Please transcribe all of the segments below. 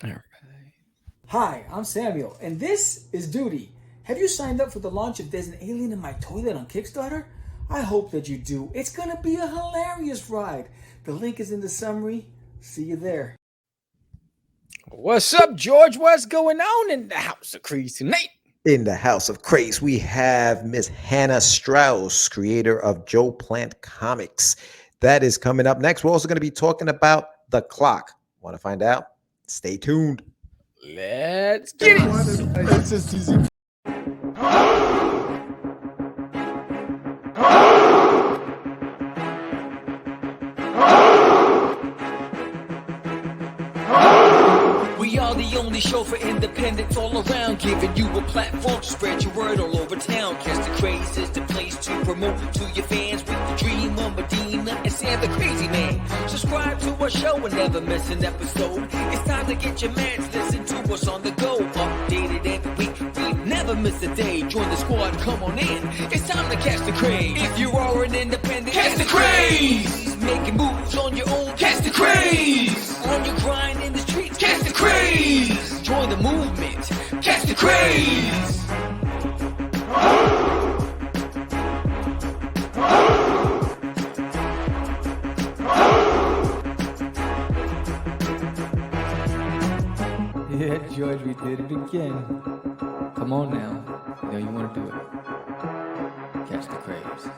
All right. Hi, I'm Samuel, and this is Duty. Have you signed up for the launch of There's an Alien in My Toilet on Kickstarter? I hope that you do. It's gonna be a hilarious ride. The link is in the summary. See you there. What's up, George? What's going on in the house of Crease tonight? In the House of Craze, we have Miss Hanna Strauss, creator of Joe Plant Comics. That is coming up next. We're also going to be talking about The Clock. Want to find out? Stay tuned. Let's get it. It's just easy. We are the only show for independents all around, giving you a platform to spread your word all over town. Cast the Craze is the place to promote to your fans with the dream of Medina and Sam the Crazy Man. Subscribe to our show and never miss an episode. It's time to get your mans, listen to us on the go. Updated every week, we never miss a day. Join the squad, come on in. It's time to catch the Craze. If you are an independent, catch the Craze. Making moves on your own, catch the Craze. On your grind in the streets, catch the Craze. Join the movement, catch the Craze. Yeah, George, we did it again. Come on now. You know you want to do it. Catch the Craze.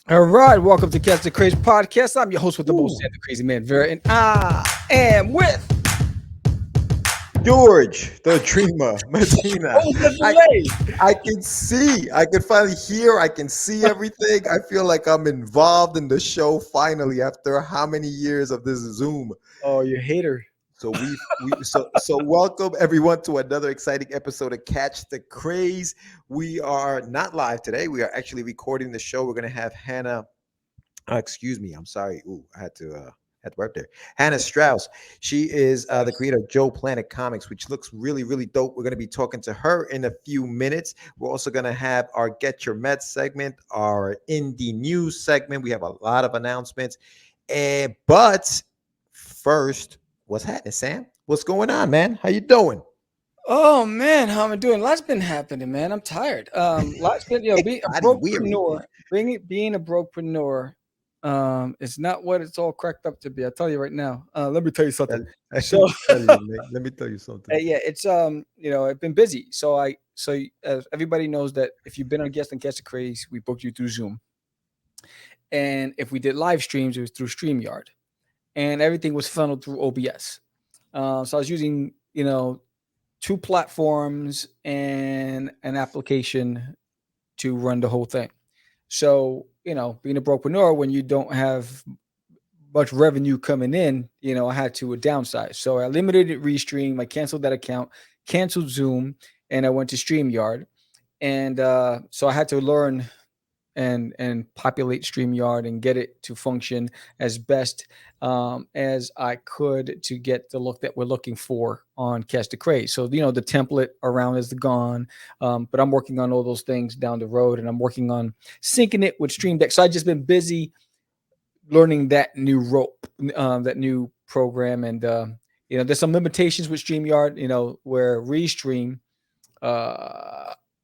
All right, welcome to Catch the Craze podcast. I'm your host with the most, Sam the Crazy Man, Vera, and I am with George, the dreamer, Medina. I can see. I can finally hear. I can see everything. I feel like I'm involved in the show finally after how many years of this Zoom. Oh, you hater. So so welcome everyone to another exciting episode of Catch the Craze. We are not live today. We are actually recording the show. We're going to have Hanna. Excuse me. I'm sorry. Ooh, I had to right there. Hanna Strauss. She is the creator of Joe Planet Comics, which looks really, really dope. We're going to be talking to her in a few minutes. We're also going to have our Get Your Meds segment, our indie news segment. We have a lot of announcements. But first, what's happening, Sam? What's going on, man? How you doing? Oh man, how am I doing? Lots been happening, man. I'm tired. Lots been, being a brokepreneur, being a brokepreneur, it's not what it's all cracked up to be. I'll tell you right now. Let me tell you something. So Let me tell you something. yeah, it's I've been busy. So as everybody knows that if you've been on guest and Catch the Craze, we booked you through Zoom, and if we did live streams, it was through StreamYard, and everything was funneled through OBS. So I was using two platforms and an application to run the whole thing. So, being a brokepreneur, when you don't have much revenue coming in, I had to downsize. So I limited Restream. I canceled that account, canceled Zoom, and I went to StreamYard. And so I had to learn and populate StreamYard and get it to function as best as I could to get the look that we're looking for on Catch the Craze. So, the template around is gone, but I'm working on all those things down the road, and I'm working on syncing it with Stream Deck. So I've just been busy learning that new rope, that new program. And, there's some limitations with StreamYard, where Restream,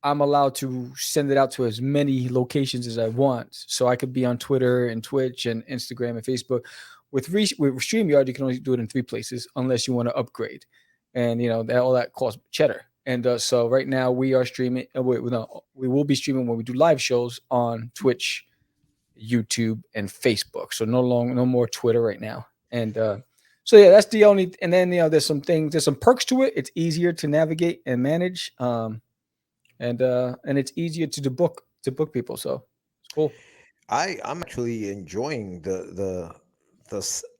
I'm allowed to send it out to as many locations as I want. So I could be on Twitter and Twitch and Instagram and Facebook. With StreamYard, you can only do it in 3 places unless you want to upgrade. And, all that costs cheddar. And so right now we are streaming. We will be streaming when we do live shows on Twitch, YouTube, and Facebook. So no more Twitter right now. And so yeah, that's the only. And then there's some perks to it. It's easier to navigate and manage. And it's easier to book people, so it's cool. I'm actually enjoying the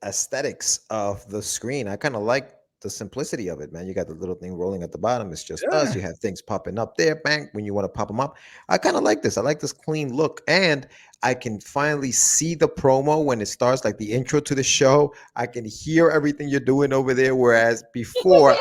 aesthetics of the screen. I kind of like the simplicity of it, man. You got the little thing rolling at the bottom. It's just us. You have things popping up there, bang, when you want to pop them up. I kind of like this. I like this clean look, and I can finally see the promo when it starts, like the intro to the show. I can hear everything you're doing over there. Whereas before,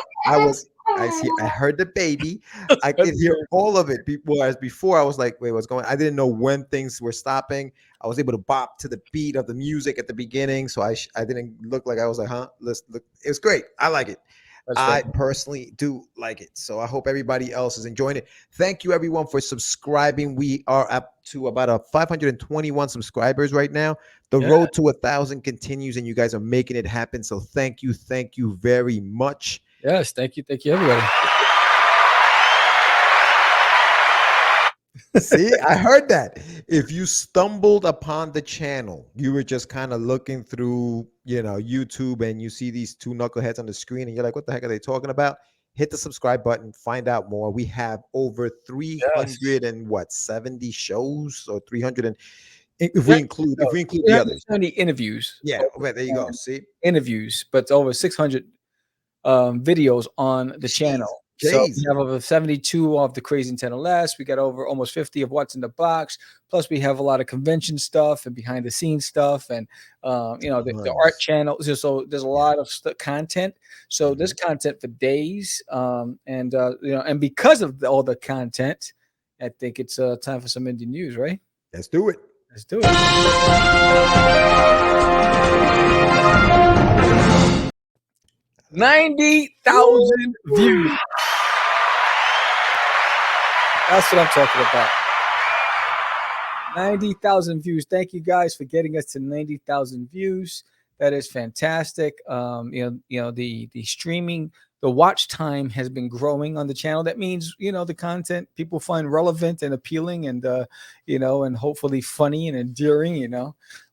I see. I heard the baby. I That's could hear good. all of it. Whereas before, I was like, "Wait, what's going?" I didn't know when things were stopping. I was able to bop to the beat of the music at the beginning, so I didn't look like I was like, "Huh." Let's look. It was great. I like it. That's I right. personally do like it. So I hope everybody else is enjoying it. Thank you everyone for subscribing. We are up to about a 521 subscribers right now. The Yeah. road to 1,000 continues and you guys are making it happen. So thank you. Thank you very much. Yes. Thank you. Thank you, everybody. See, I heard that. If you stumbled upon the channel, you were just kind of looking through, YouTube and you see these two knuckleheads on the screen and you're like, what the heck are they talking about? Hit the subscribe button, find out more. We have over Yes. 300 and what, 70 shows or 300 and if Yeah. we include No, the others. 370 interviews. Yeah, okay, there you go. See? Interviews, but over 600 videos on the Jeez, channel. So we crazy. have over 72 of the Crazy Nintendo Last. We got over almost 50 of what's in the box. Plus, we have a lot of convention stuff and behind the scenes stuff, and the art Tons. channel. So there's a Yeah. lot of content. So there's Mhm. content for days, and because of all the content, I think it's time for some indie news, right? Let's do it. Let's do it. 90,000 views. That's what I'm talking about. 90,000 views. Thank you guys for getting us to 90,000 views. That is fantastic. The streaming, the watch time has been growing on the channel. That means the content people find relevant and appealing, and and hopefully funny and endearing.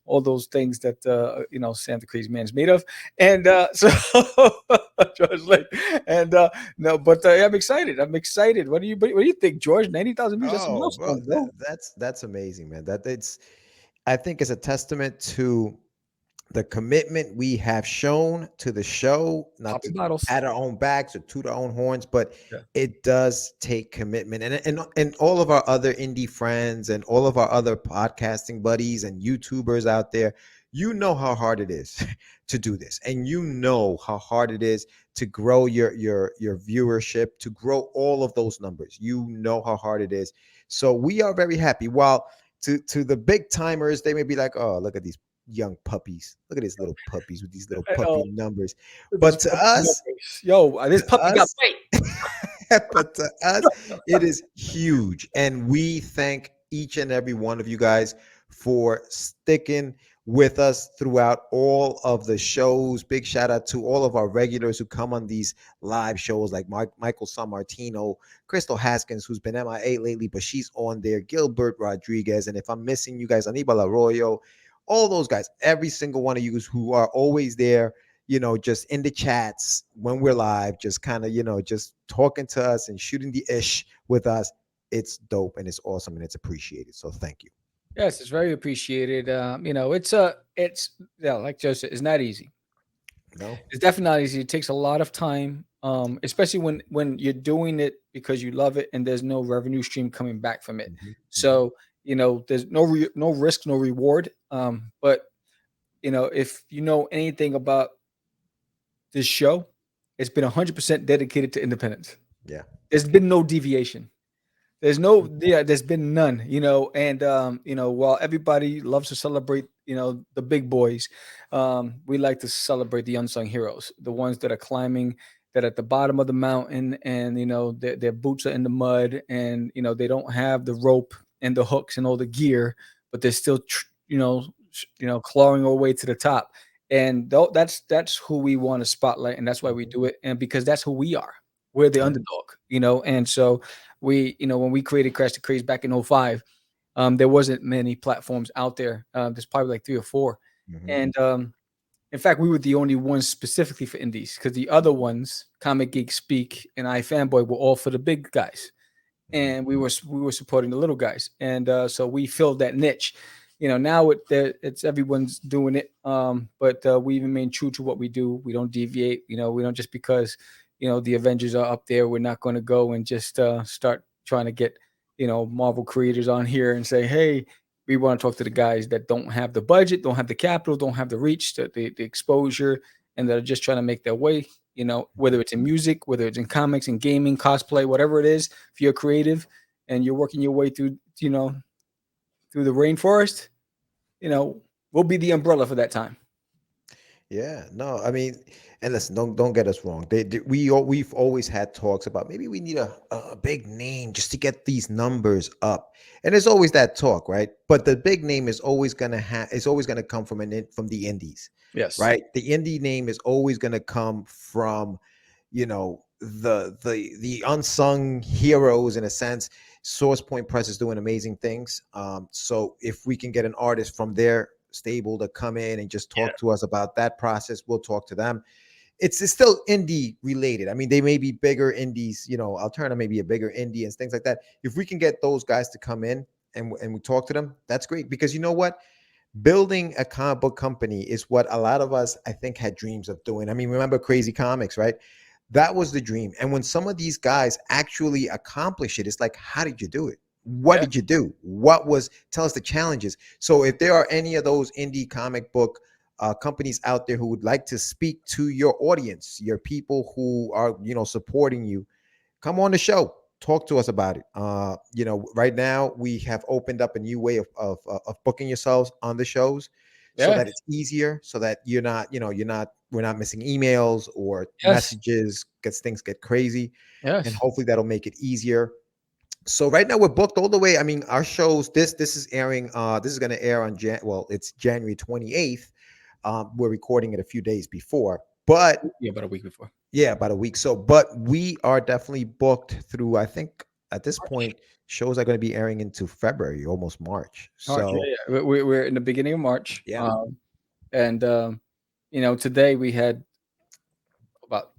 All those things that Sam the Crazy Man is made of. And so George Lake. And no, but I'm excited. I'm excited. What do you think, George? 90,000 views. That's a Oh, bro, milestone, bro. that's amazing, man. I think it's a testament to the commitment we have shown to the show, not Popping to bottles. pat our own backs or toot our own horns, but Yeah. it does take commitment. And all of our other indie friends and all of our other podcasting buddies and YouTubers out there, you know how hard it is to do this. And you know how hard it is to grow your viewership, to grow all of those numbers. You know how hard it is. So we are very happy. While to the big timers, they may be like, oh, look at these young puppies. Look at these little puppies with these little I puppy know. numbers. This But to puppy us, numbers. Yo, this puppy got us, weight. but to us, it is huge. And we thank each and every one of you guys for sticking with us throughout all of the shows. Big shout out to all of our regulars who come on these live shows like Michael Sammartino, Crystal Haskins, who's been MIA lately, but she's on there, Gilbert Rodriguez. And if I'm missing you guys, Anibal Arroyo, all those guys, every single one of you who are always there, just in the chats when we're live, just kind of, just talking to us and shooting the ish with us. It's dope and it's awesome and it's appreciated. So thank you. Yes, it's very appreciated. It's like Joe said, it's not easy. No. It's definitely not easy. It takes a lot of time, especially when you're doing it because you love it and there's no revenue stream coming back from it. Mhm, mhm. So there's no risk, no reward. But if you know anything about this show, it's been 100% dedicated to independence. Yeah. There's been no deviation. There's been none, and while everybody loves to celebrate, the big boys, we like to celebrate the unsung heroes, the ones that are climbing, that are at the bottom of the mountain, and their boots are in the mud, and they don't have the rope and the hooks and all the gear, but they're still clawing our way to the top. And that's who we want to spotlight, and that's why we do it, and because that's who we are. We're the Yeah. underdog, and so when we created Crash the Craze back in '05, there wasn't many platforms out there. There's probably like 3 or 4. Mhm. And in fact, we were the only ones specifically for indies, because the other ones, Comic Geek Speak and iFanboy, were all for the big guys, Mhm. and we were supporting the little guys, and so we filled that niche. Now it's everyone's doing it, but we remain true to what we do. We don't deviate. We don't, just because the Avengers are up there, we're not going to go and just start trying to get Marvel creators on here and say, hey, we want to talk to the guys that don't have the budget, don't have the capital, don't have the reach, the exposure, and that are just trying to make their way. you know, whether it's in music, whether it's in comics and gaming, cosplay, whatever it is, if you're creative and you're working your way through, you know, through the rainforest, you know, we'll be the umbrella for that time. Yeah, no, I mean, and listen, don't get us wrong. We've always had talks about maybe we need a big name just to get these numbers up, and there's always that talk, right? But the big name is always gonna come from from the indies, Yes. right? The indie name is always gonna come from, you know, the unsung heroes in a sense. Source Point Press is doing amazing things. So if we can get an artist from their stable to come in and just talk to us about that process, we'll talk to them. It's still indie related. I mean, they may be bigger indies, you know, Alterna may be a bigger indie and things like that. If we can get those guys to come in and we talk to them, that's great. Because you know what? Building a comic book company is what a lot of us, I think, had dreams of doing. I mean, remember Crazy Comics, right? That was the dream. And when some of these guys actually accomplish it, it's like, how did you do it? What Yeah. did you do? Tell us the challenges. So if there are any of those indie comic book companies out there who would like to speak to your audience, your people who are, you know, supporting you, come on the show. Talk to us about it. You know, right now we have opened up a new way of booking yourselves on the shows, so Yeah. that it's easier, so that you're not, you know, we're not missing emails or Yes. messages because things get crazy, and Yes. hopefully that'll make it easier. So right now we're booked all the way. I mean, our shows, this is airing, this is going to air on it's January 28th. We're recording it a few days before, but Yeah, about a week before. yeah, about a week. So, but we are definitely booked through, I think at this point, shows are going to be airing into February, almost March. March. So, Yeah, yeah. We're in the beginning of March. yeah. And you know, today we had about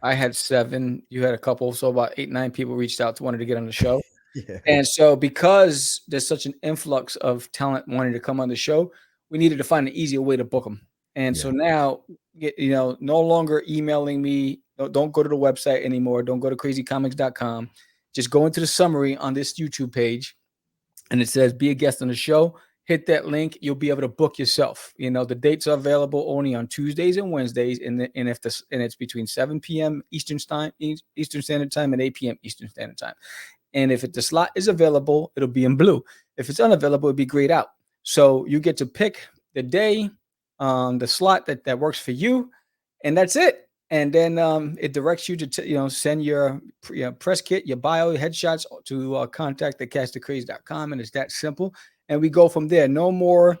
I had 7, you had a couple, so about 8, 9 people reached out to wanted to get on the show. Yeah. And so because there's such an influx of talent wanting to come on the show, we needed to find an easier way to book them. And so Yeah. now, you know, no longer emailing me. Don't go to the website anymore. Don't go to crazycomics.com. Just go into the summary on this YouTube page and it says be a guest on the show. Hit that link. You'll be able to book yourself. You know, the dates are available only on Tuesdays and Wednesdays. And it's between 7 p.m. Eastern Standard Time and 8 p.m. Eastern Standard Time. And if the slot is available, it'll be in blue. If it's unavailable, it'll be grayed out. So you get to pick the day, the slot that works for you, and that's it. And then it directs you to send your press kit, your bio, your headshots to contact@catchthecraze.com, and it's that simple. And we go from there. No more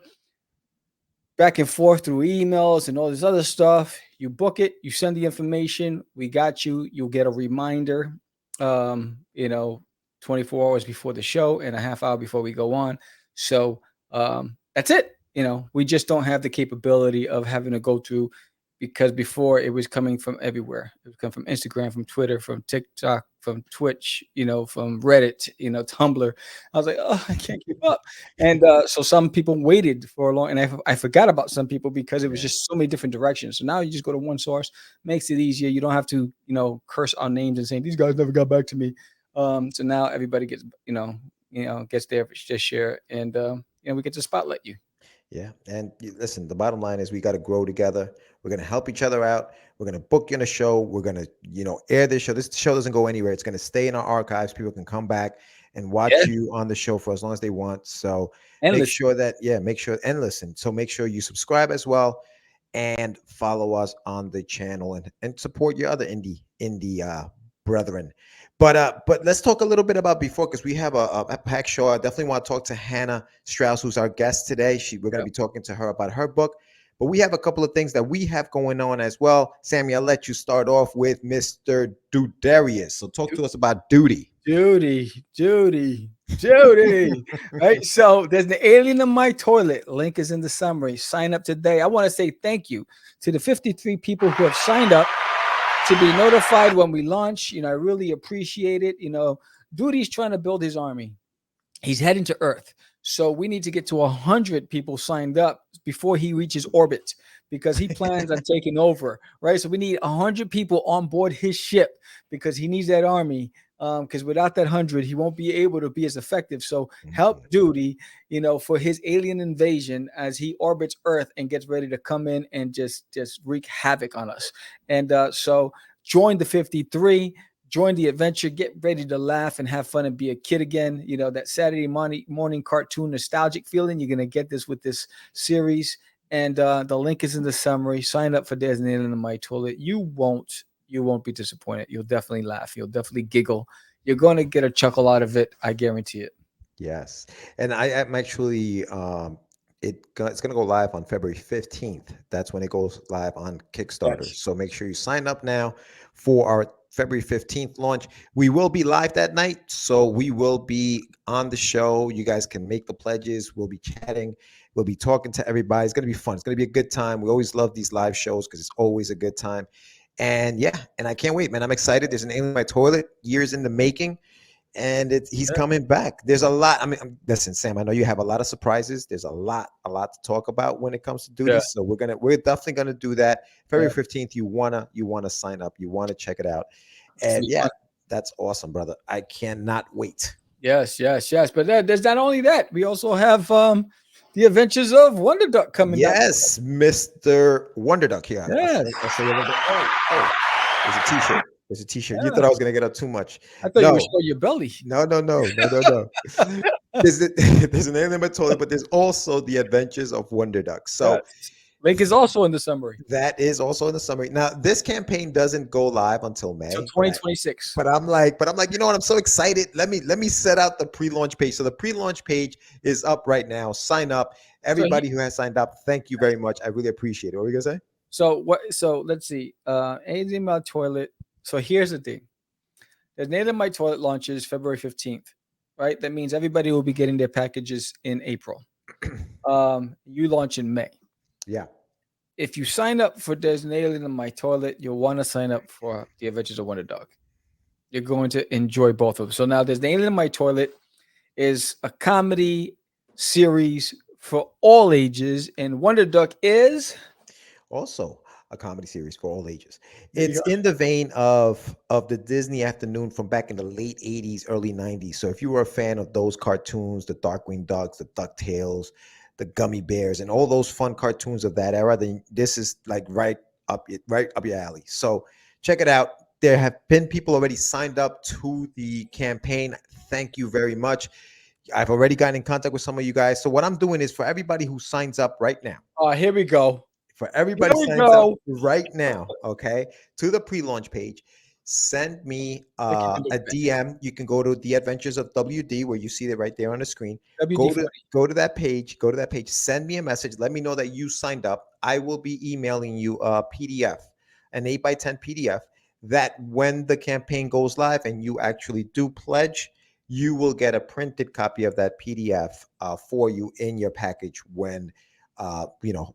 back and forth through emails and all this other stuff. You book it, you send the information, we got you. You'll get a reminder, 24 hours before the show and a half hour before we go on. So that's it. You know, we just don't have the capability of having to go through, because before it was coming from everywhere. It was coming from Instagram, from Twitter, from TikTok, from Twitch, from Reddit, Tumblr. I was like, oh, I can't keep up. And so some people waited for a long, and I forgot about some people because it was just so many different directions. So now you just go to one source, makes it easier. You don't have to, curse on names and saying these guys never got back to me. So now everybody gets, gets their share, and we get to spotlight you. Yeah. And listen, the bottom line is we got to grow together. We're going to help each other out. We're going to book you in a show. We're going to, air this show. This show doesn't go anywhere. It's going to stay in our archives. People can come back and watch you on the show for as long as they want. So and make sure and listen. So make sure you subscribe as well and follow us on the channel and support your other indie brethren. But let's talk a little bit about before, because we have a packed show. I definitely want to talk to Hanna Strauss, who's our guest today. We're going to be talking to her about her book. But we have a couple of things that we have going on as well. Sammy, I'll let you start off with Mr. Dudarius. So talk to us about Duty. Duty. Right? So there's an alien in my toilet. Link is in the summary. Sign up today. I want to say thank you to the 53 people who have signed up to be notified when we launch. I really appreciate it. Duty's trying to build his army. He's heading to Earth. So we need to get to 100 people signed up before he reaches orbit, because he plans on taking over, right? So we need 100 people on board his ship because he needs that army because without that 100, he won't be able to be as effective. So help Mhm. Duty, for his alien invasion as he orbits Earth and gets ready to come in and just wreak havoc on us. And so join the 53. Join the adventure, get ready to laugh and have fun and be a kid again. That Saturday morning cartoon nostalgic feeling. You're going to get this with this series. And the link is in the summary. Sign up for There's an Alien in My Toilet. You won't be disappointed. You'll definitely laugh. You'll definitely giggle. You're going to get a chuckle out of it. I guarantee it. Yes, and I'm actually it's gonna go live on February 15th. That's when it goes live on Kickstarter. Yes. So make sure you sign up now for our February 15th launch. We will be live that night, so we will be on the show. You guys can make the pledges. We'll be chatting. We'll be talking to everybody. It's gonna be fun. It's gonna be a good time. We always love these live shows because it's always a good time. And yeah, and I can't wait, man. I'm excited. There's an Alien in My Toilet, years in the making, and he's coming back. There's a lot. I mean, listen, Sam, I know you have a lot of surprises. There's a lot to talk about when it comes to duty. Yeah. So we're definitely gonna do that. February Yeah. 15th. You wanna sign up. You wanna check it out. And yeah, that's awesome, brother. I cannot wait. Yes. But there's not only that. We also have the Adventures of Wonderduck coming down. Yes, Mr. Wonderduck here. Yes. Oh, there's a t-shirt. There's a t-shirt. You Yeah. thought I was gonna get up too much. I thought you would show your belly. No. There's an Alien in My Toilet, but there's also the Adventures of Wonderduck. So Yes. Link is also in the summary. that is also in the summary. Now, this campaign doesn't go live until May. So 2026. But I'm like, you know what? I'm so excited. Let me set out the pre-launch page. So the pre-launch page is up right now. Sign up. Everybody who has signed up, thank you very much. I really appreciate it. What were you gonna say? So let's see. Alien in My Toilet. So here's the thing. There's Alien in My Toilet launches February 15th, right? That means everybody will be getting their packages in April. You launch in May. Yeah. If you sign up for There's an Alien in My Toilet, you'll want to sign up for The Adventures of Wonderduck. You're going to enjoy both of them. So now There's an Alien in My Toilet is a comedy series for all ages, and Wonderduck is Also a comedy series for all ages. It's in the vein of the Disney afternoon from back in the late 80s, early 90s. So if you were a fan of those cartoons, the Darkwing Ducks, the DuckTales, the Gummy Bears, and all those fun cartoons of that era, then this is like right up your alley. So check it out. There have been people already signed up to the campaign. Thank you very much. I've already gotten in contact with some of you guys. So what I'm doing is for everybody who signs up right now. here we go. For everybody signs up right now, okay, to the pre-launch page, send me a DM. You can go to the Adventures of WD, where you see it right there on the screen. Go to that page. Send me a message. Let me know that you signed up. I will be emailing you a PDF, an 8x10 PDF. That when the campaign goes live and you actually do pledge, you will get a printed copy of that PDF for you in your package when.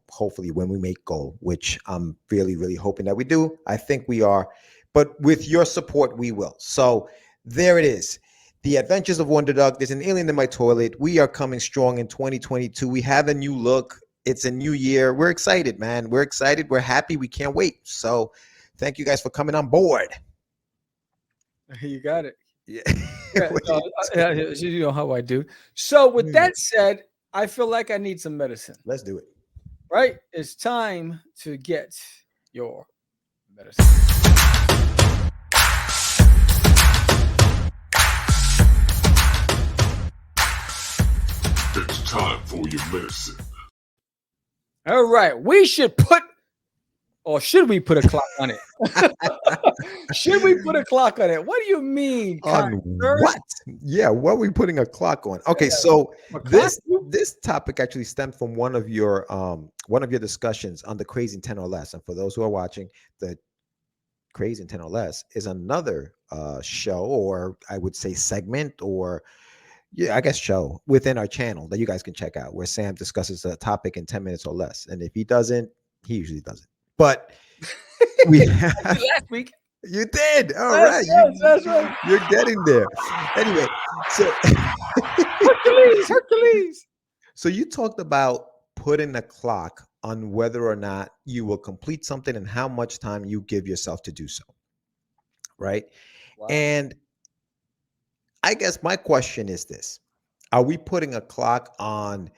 Hopefully when we make goal, which I'm really, really hoping that we do. I think we are, but with your support, we will. So there it is. The Adventures of Wonderduck. There's an Alien in My Toilet. We are coming strong in 2022. We have a new look. It's a new year. We're excited, man. We're excited. We're happy. We can't wait. So thank you guys for coming on board. You got it. Yeah. You know how I do. So with that said, I feel like I need some medicine. Let's do it. Right? It's time to get your medicine. It's time for your medicine. All right. We should put, or should we put a clock on it? Should we put a clock on it? What do you mean? On what? Yeah, what are we putting a clock on? Okay, so this topic actually stemmed from one of your discussions on the Crazy in 10 or Less. And for those who are watching, the Crazy in 10 or Less is another show, or I would say segment, or I guess show within our channel that you guys can check out, where Sam discusses a topic in 10 minutes or less. And if he doesn't, he usually doesn't. But we last week. You did. All right. That's right. You're getting there. Anyway, so Hercules. So you talked about putting a clock on whether or not you will complete something and how much time you give yourself to do so. Right. Wow. And I guess my question is this: are we putting a clock on?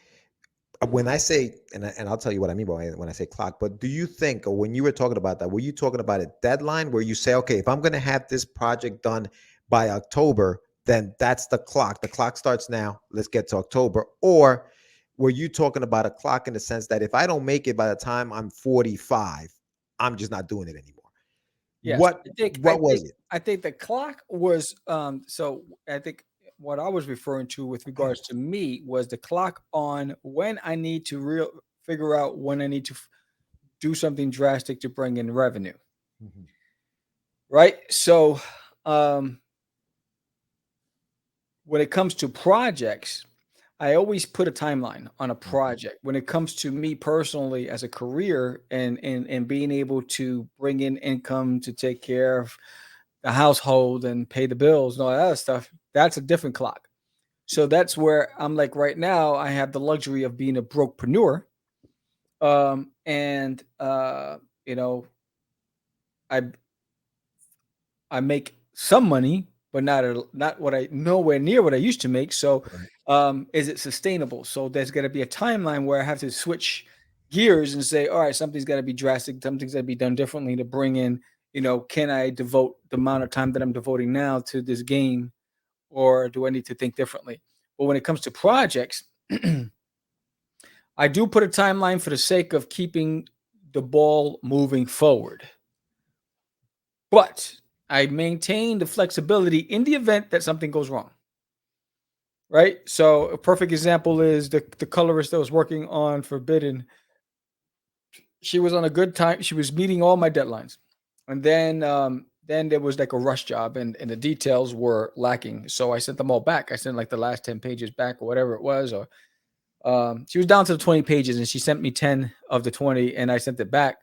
When I say, and I'll tell you what I mean by when I say clock, but do you think, or when you were talking about that, were you talking about a deadline where you say, okay, if I'm going to have this project done by October, then that's the clock. The clock starts now. Let's get to October. Or were you talking about a clock in the sense that if I don't make it by the time I'm 45, I'm just not doing it anymore? Yes, What what was it? I think the clock was so I think what I was referring to with regards to me was the clock on when I need to real figure out when I need to do something drastic to bring in revenue. Mhm. Right? So um when it comes to projects, I always put a timeline on a project. When it comes to me personally as a career and being able to bring in income to take care of the household and pay the bills and all that other stuff, that's a different clock. So that's where I'm like right now I have the luxury of being a brokepreneur. And you know, I I make some money, but not what I nowhere near what I used to make. So, Right. is it sustainable? So there's got to be a timeline where I have to switch gears and say, all right, something's got to be drastic, something's got to be done differently to bring in. Can I devote the amount of time that I'm devoting now to this game, or do I need to think differently? But when it comes to projects, I do put a timeline for the sake of keeping the ball moving forward. But I maintain the flexibility in the event that something goes wrong. Right. So a perfect example is the colorist that was working on Forbidden. She was on a good time. She was meeting all my deadlines. And then there was like a rush job and the details were lacking. So I sent them all back. I sent like the last 10 pages back or whatever it was. Or she was down to the 20 pages and she sent me 10 of the 20 and I sent it back.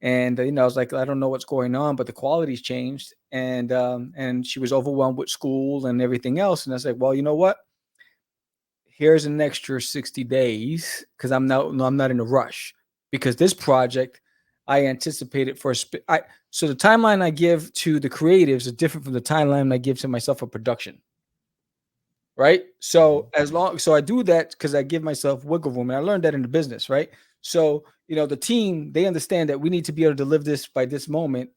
And I was like, I don't know what's going on, but the quality's changed. And she was overwhelmed with school and everything else. And I was like, well, you know what? Here's an extra 60 days because I'm not in a rush because this project I anticipated for so the timeline I give to the creatives is different from the timeline I give to myself for production. Right. So I do that because I give myself wiggle room. And I learned that in the business, right? So, the team, they understand that we need to be able to deliver this by this moment.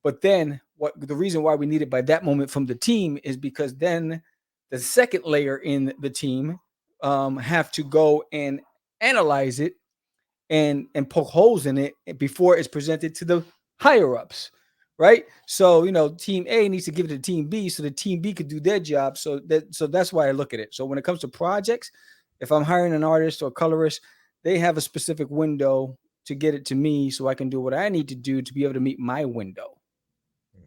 But then the reason why we need it by that moment from the team is because then the second layer in the team have to go and analyze it and poke holes in it before it's presented to the higher ups, right? So team A needs to give it to team B so the team B could do their job. So that's why I look at it. So when it comes to projects, if I'm hiring an artist or a colorist, they have a specific window to get it to me so I can do what I need to do to be able to meet my window.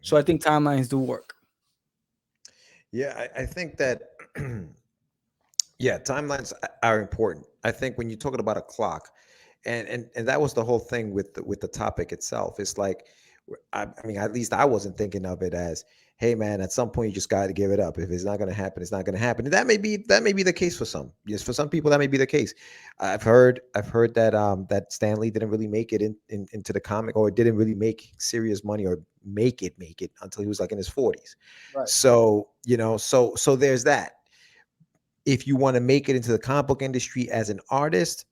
So I think timelines do work. Yeah, I think that yeah, timelines are important. I think when you're talking about a clock, and that was the whole thing with the topic itself. It's like, I mean, at least I wasn't thinking of it as, hey man, at some point you just got to give it up. If it's not going to happen, it's not going to happen. And that may be the case for some. Yes, for some people that may be the case. I've heard that that Stanley didn't really make it into the comic, or didn't really make serious money, or make it until he was like in his 40s. Right. So so there's that. If you want to make it into the comic book industry as an artist,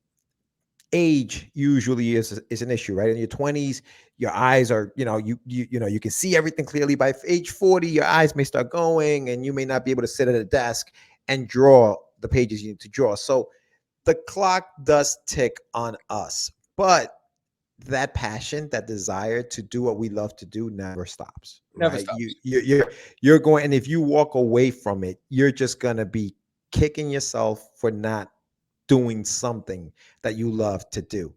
age usually is an issue, right? In your 20s, your eyes are, you can see everything clearly. By age 40, your eyes may start going and you may not be able to sit at a desk and draw the pages you need to draw. So the clock does tick on us, but that passion, that desire to do what we love to do never stops. Never Right? stops. You're going, and if you walk away from it, you're just gonna be kicking yourself for not doing something that you love to do.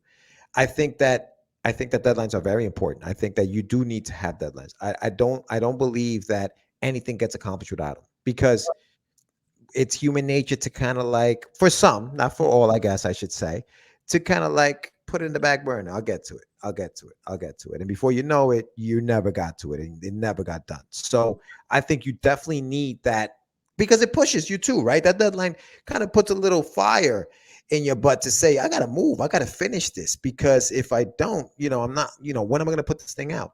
I think that deadlines are very important. I think that you do need to have deadlines. I don't believe that anything gets accomplished without them, because it's human nature to kind of like, for some, not for all, I guess I should say, to kind of like put it in the back burner. I'll get to it. I'll get to it. I'll get to it. And before you know it, you never got to it and it never got done. So I think you definitely need that, because it pushes you too, right? That deadline kind of puts a little fire in your butt to say, I got to move. I got to finish this, because if I don't, I'm not, when am I going to put this thing out?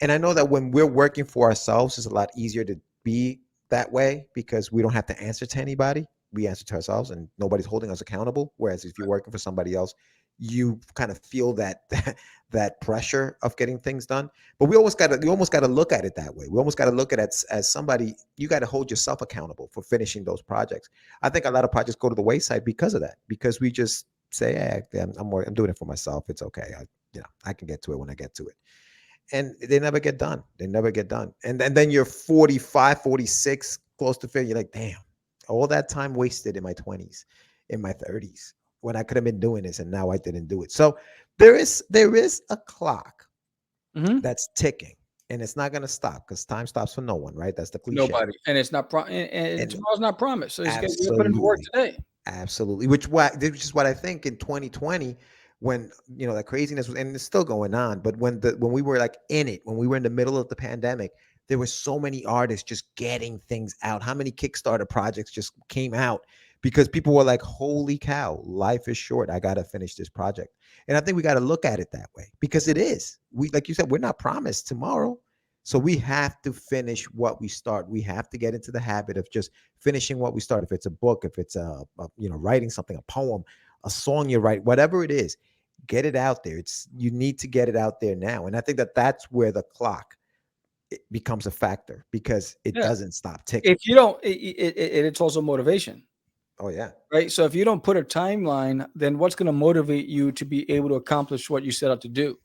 And I know that when we're working for ourselves, it's a lot easier to be that way because we don't have to answer to anybody. We answer to ourselves, and nobody's holding us accountable. Whereas if you're working for somebody else, you kind of feel that that pressure of getting things done. But we almost got to look at it that way. We almost got to look at it as somebody. You got to hold yourself accountable for finishing those projects. I think a lot of projects go to the wayside because of that. Because we just say, "Hey, I'm doing it for myself. It's okay. I can get to it when I get to it." And they never get done. They never get done. And then you're 45, 46, close to 50. You're like, damn, all that time wasted in my 20s, in my 30s, when I could have been doing this, and now I didn't do it. So there is a clock Mhm. that's ticking, and it's not going to stop because time stops for no one, right? That's the cliche. Nobody, and it's not and And tomorrow's not promised. So you got to put in the work absolutely. today. Absolutely. Which is what I think in 2020, when that craziness was, and it's still going on, but when we were like in it, when we were in the middle of the pandemic, there were so many artists just getting things out. How many Kickstarter projects just came out because people were like, holy cow, life is short. I gotta finish this project. And I think we got to look at it that way because it is. We, like you said, we're not promised tomorrow. So we have to finish what we start. We have to get into the habit of just finishing what we start. If it's a book, if it's writing something, a poem, a song you write, whatever it is, get it out there. You need to get it out there now. And I think that's where the clock becomes a factor because it Yeah. doesn't stop ticking. If you don't, it's also motivation, Oh yeah, right? So if you don't put a timeline, then what's going to motivate you to be able to accomplish what you set out to do?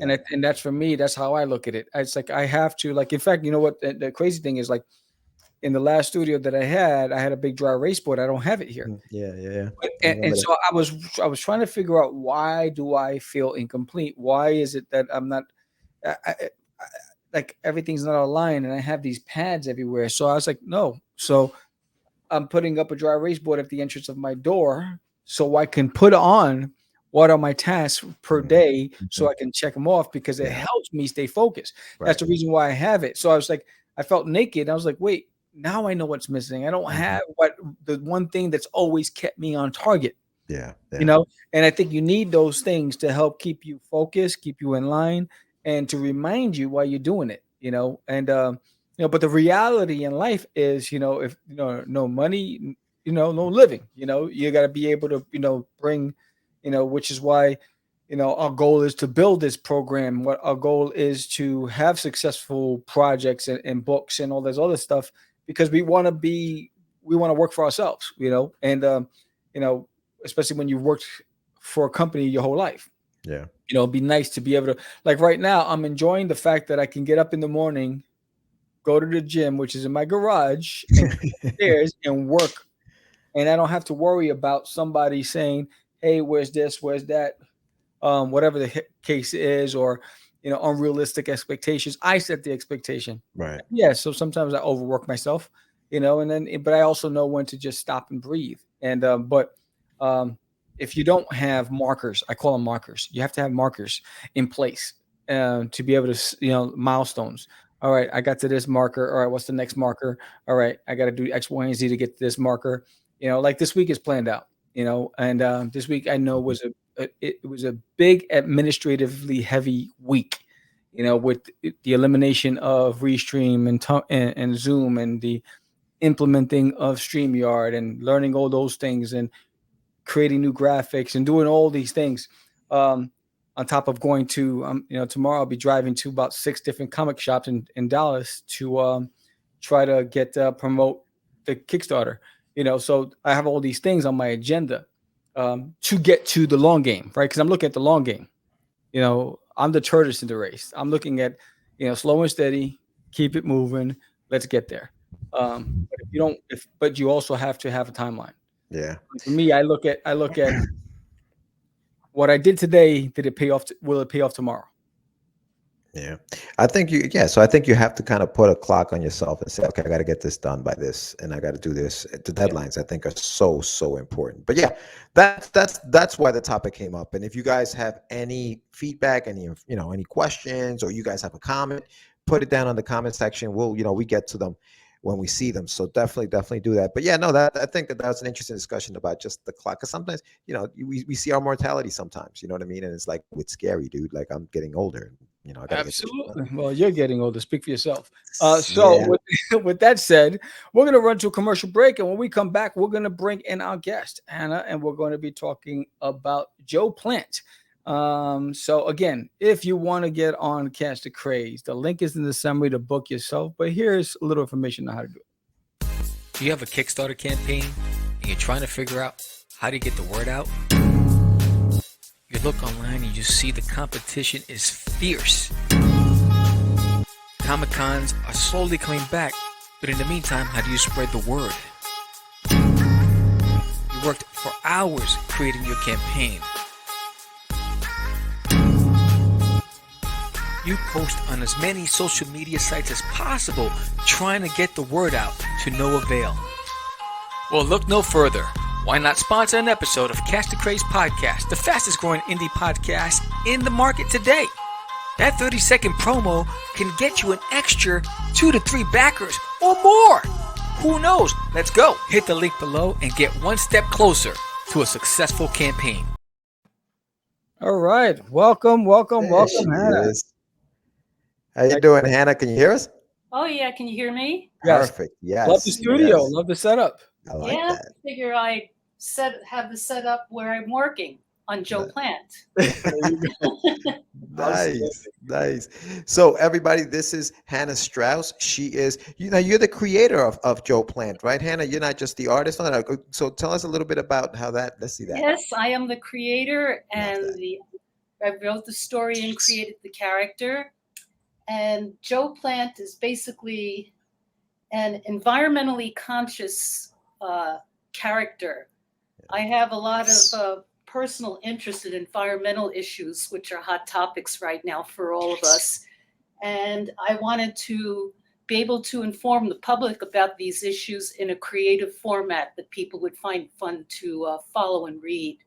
And yeah. and that's for me. That's how I look at it. It's like I have to, like. In fact, you know what? The crazy thing is, like, in the last studio that I had a big dry erase board. I don't have it here. Yeah. I And remember that. so I was trying to figure out, why do I feel incomplete? Why is it that I'm not I, like, everything's not aligned, and I have these pads everywhere? So I was like, no. So I'm putting up a dry erase board at the entrance of my door so I can put on what are my tasks per day so Mhm. I can check them off, because it Yeah, helps me stay focused. That's right. the reason why I have it. So I was like, I felt naked. I was like, wait, now I know what's missing. I don't Mhm. have what the one thing that's always kept me on target, Yeah, you yeah, know? And I think you need those things to help keep you focused, keep you in line, and to remind you why you're doing it, you know? And, but the reality in life is, if, no money, no living, you got to be able to, bring, which is why, our goal is to build this program. What our goal is to have successful projects and books and all this other stuff, because we want to work for ourselves, you know, especially when you've worked for a company your whole life. yeah. It'd be nice to be able to, like, right now, I'm enjoying the fact that I can get up in the morning, go to the gym, which is in my garage, and come upstairs and work. And I don't have to worry about somebody saying, hey, where's this? Where's that? Whatever the case is, or, unrealistic expectations. I set the expectation. Right. Yeah. So sometimes I overwork myself, but I also know when to just stop and breathe. But if you don't have markers, I call them markers. You have to have markers in place to be able to, milestones. All right, I got to this marker. All right, what's the next marker? All right, I got to do X, Y, and Z to get to this marker. Like this week is planned out. And this week I know was it was a big administratively heavy week. With the elimination of Restream and Zoom, and the implementing of StreamYard, and learning all those things, and creating new graphics, and doing all these things. Um, on top of going to, tomorrow I'll be driving to about 6 different comic shops in Dallas to try to get promote the Kickstarter. So I have all these things on my agenda to get to the long game, right? Because I'm looking at the long game. I'm the tortoise in the race. I'm looking at, slow and steady, keep it moving. Let's get there. But if you don't, but you also have to have a timeline. Yeah. For me, I look at what I did today. Did it pay off? Will it pay off tomorrow? Yeah. So I think you have to kind of put a clock on yourself and say, okay, I got to get this done by this, and I got to do this. The Yeah. deadlines, I think, are so important. But yeah, that's why the topic came up. And if you guys have any feedback, any questions, or you guys have a comment, put it down on the comment section. We get to them when we see them. So definitely do that. But yeah, no, I think that was an interesting discussion about just the clock. Because sometimes, we see our mortality sometimes, you know what I mean? And it's like, it's scary, dude. Like, I'm getting older. You know, I gotta get this shit done. Absolutely. Well, you're getting older. Speak for yourself. So, Yeah. with that said, we're going to run to a commercial break. And when we come back, we're going to bring in our guest, Hannah, and we're going to be talking about Joe Plant. So, again, if you want to get on Catch the Craze, the link is in the summary to book yourself. But here's a little information on how to do it. Do you have a Kickstarter campaign and you're trying to figure out how to get the word out? You look online and you see the competition is fierce. Comic-Cons are slowly coming back, but in the meantime, how do you spread the word? You worked for hours creating your campaign. You post on as many social media sites as possible, trying to get the word out to no avail. Well, look no further. Why not sponsor an episode of Catch the Craze podcast, the fastest growing indie podcast in the market today? That 30-second promo can get you an extra 2 to 3 backers or more. Who knows? Let's go. Hit the link below and get one step closer to a successful campaign. All right. Welcome, There she Hannah. is. How you doing, Hannah? Can you hear us? Oh yeah, can you hear me? Yes. Perfect. Yes. Love the studio. yes. Love the setup. I like yeah, that. figure I have the setup where I'm working on Joe Plant. Nice, nice. So everybody, this is Hanna Strauss. She is, you're the creator of Joe Plant, right, Hannah? You're not just the artist on it. So tell us a little bit about how that. Let's see that. Yes, I am the creator, and that. I wrote the story and created the character. And Joe Plant is basically an environmentally conscious character. I have a lot of personal interest in environmental issues, which are hot topics right now for all of us. And I wanted to be able to inform the public about these issues in a creative format that people would find fun to follow and read.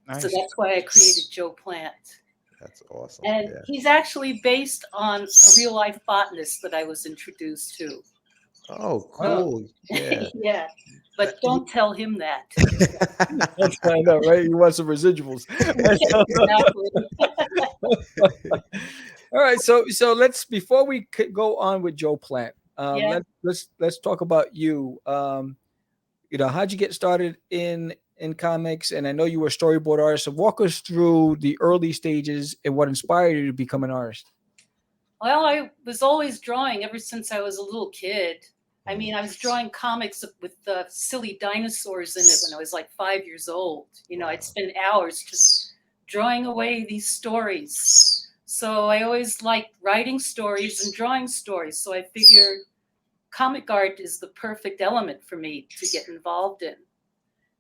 Nice. So that's why I created Joe Plant. That's awesome. And yeah. he's actually based on a real life botanist that I was introduced to. Oh, cool. Yeah. Yeah, but don't tell him that. That's I know, right? You want some residuals. Exactly. All right, so let's before we go on with Joe Plant, Yeah. let's talk about you. How'd you get started in comics? And I know you were a storyboard artist. So walk us through the early stages and what inspired you to become an artist. Well, I was always drawing ever since I was a little kid. I mean, I was drawing comics with silly dinosaurs in it when I was like 5 years old. I'd spend hours just drawing away these stories. So I always liked writing stories and drawing stories. So I figured comic art is the perfect element for me to get involved in.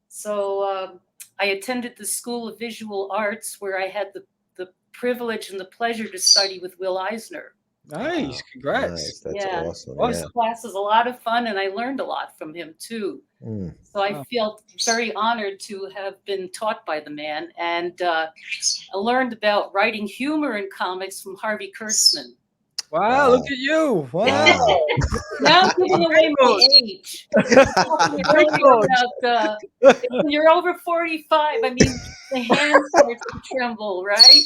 So I attended the School of Visual Arts, where I had the privilege and the pleasure to study with Will Eisner. Nice, congrats. Nice. That's Yeah. awesome. Well, Yeah. his class is a lot of fun, and I learned a lot from him too. So I feel very honored to have been taught by the man, and I learned about writing humor in comics from Harvey Kurtzman. Wow, look at you. Wow. Now I'm giving away my age. Talking earlier about, when you're over 45, I mean, the hand starts to tremble, right?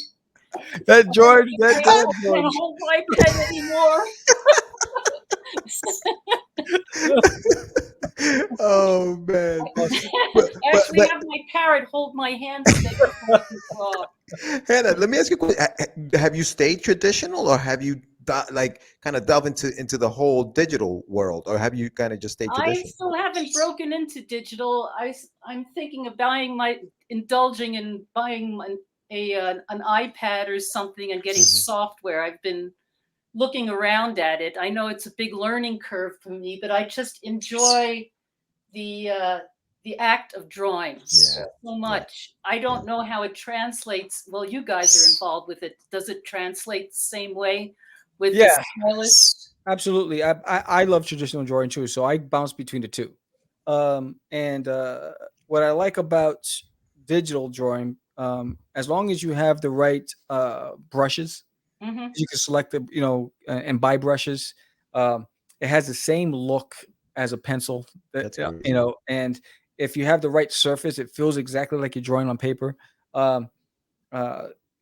That George, I can't hold my pen anymore. Oh man. I actually have my parrot hold my hand. Hannah, let me ask you a question. Have you stayed traditional, or have you kind of delved into the whole digital world, or have you kind of just stayed traditional? I still haven't broken into digital. I'm thinking of indulging in buying an iPad or something and getting software. I've been looking around at it. I know it's a big learning curve for me, but I just enjoy the act of drawing so much. I don't know how it translates. Well, you guys are involved with it. Does it translate the same way with the stylus? Absolutely. I love traditional drawing too, so I bounce between the two. And what I like about digital drawing, as long as you have the right brushes, you can select and buy brushes. It has the same look as a pencil, and if you have the right surface, it feels exactly like you're drawing on paper.